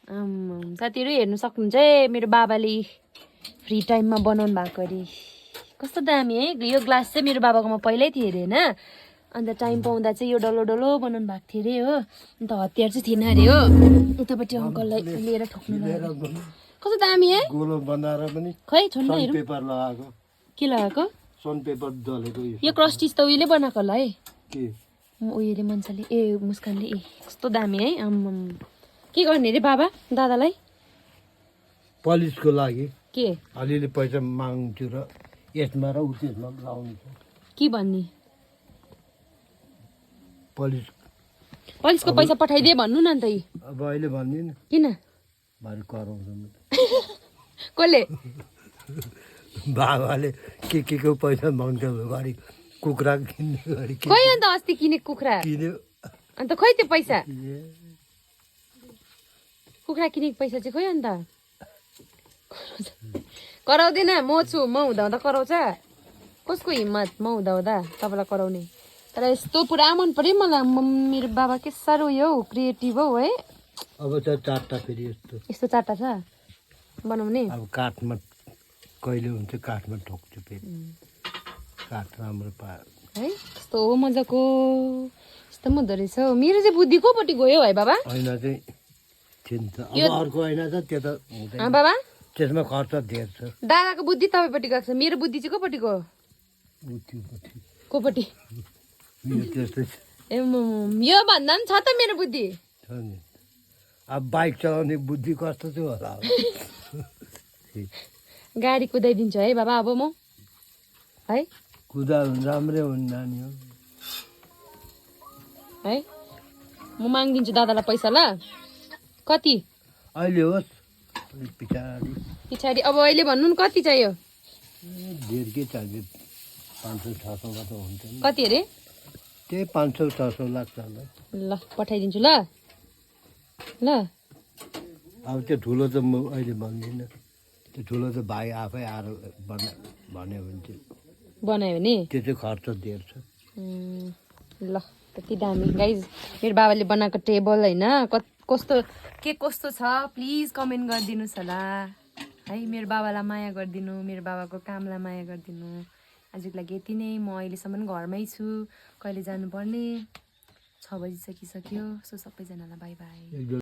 साथीहरू हेर्नु सक्नुहुन्छ है मेरो बाबाले फ्री टाइममा बनाउनु भएको अरे कस्तो दामी है यो ग्लास चाहिँ मेरो बाबाकोमा पहिल्यै थियो अरे होइन अन्त टाइम पाउँदा चाहिँ यो डल्लो डल्लो बनाउनु भएको थियो अरे हो अन्त हतियार चाहिँ थिएन अरे हो उतापट्टि अङ्कललाई लिएर ठोक्नु कस्तो दामी है गोलो बनाएर पनि खै छोड्नु हेरौँ पेपर लगाएको के लगाएको सन पेपर दलेको यो क्रस्टिज त उहिले बनाएको होला है के उयोले मन्छाले ए मुस्कानले ए कस्तो दामी है आम्मम के गर्ने रे बाबा दादालाई पलिसको लागि के अलिअलि पैसा माग्छु र यसमा र त्यसमा लाउनु के भन्ने पलिसको पैसा पठाइदिए भन्नु न अन्त अब अहिले भन्दिनँ किन भारी कराउँछ कसले बाबाले के को पैसा माग्छ घरि कुखुरा किन्ने घरि खै अन्त अस्ति किनेको कुखुरा किन्यो अन्त खै त्यो पैसा कुखुरा किनेको पैसा चाहिँ खै अन्त कराउँदैन म छु म हुँदा हुँदा कराउँछ कसको हिम्मत म हुँदा हुँदा तपाईँलाई कराउने तर यस्तो पुरा मन पर्यो मलाई मेरो बाबा के साह्रो यो क्रिएटिभ हौ है अब चाहिँ चारवटा फेरि यस्तो चारवटा छ बनाउने अब काठमा कहिले हुन्छ काठमा ठोक्छु फेरि काठ राम्रो पायो है कस्तो मजाको यस्तो हुँदो रहेछ हौ मेरो चाहिँ बुद्धि कोपट्टि गयो है बाबा ऐना चाहिँ छिन्छ अब अर्को ऐना छ त्यो त हुँदैन बाबा त्यसमा खर्च धेर छ दादाको बुद्धि तपाईँपट्टि गएको छ मेरो बुद्धि चाहिँ कोपट्टि गयो कोपट्टि त्यस्तै छ ए यो भन्दा पनि छ त मेरो बुद्धि छ नि अब बाइक चलाउने बुद्धि कस्तो चाहिँ होला गाडी कुदाइदिन्छु है बाबा अब म है कुदा राम्रै हुन् नानी हो है म मागिदिन्छु दादालाई पैसा ल कति अहिले होस् पछाडि पछाडि अब अहिले भन्नु न कति चाहियो धेर के चाहियो 500-600 त हुन्छ नि कति अरे त्यही 500-600 लाग्छ होला ल पठाइदिन्छु ल ल अब त्यो ठुलो त म अहिले भन्दिनँ त्यो ठुलो त भाइ आफै आएर भन्यो भने चाहिँ बनायो भने त्यो चाहिँ खर्च धेर छ ल कति दामी गाइज मेरो बाबाले बनाएको टेबल होइन कस्तो के कस्तो छ प्लिज कमेन्ट गरिदिनुहोस् होला है मेरो बाबालाई माया गरिदिनु मेरो बाबाको कामलाई माया गरिदिनु आजको लागि यति नै म अहिलेसम्म घरमै छु कहिले जानुपर्ने 6 बजिसकिसक्यो सो सबैजनालाई बाई बाई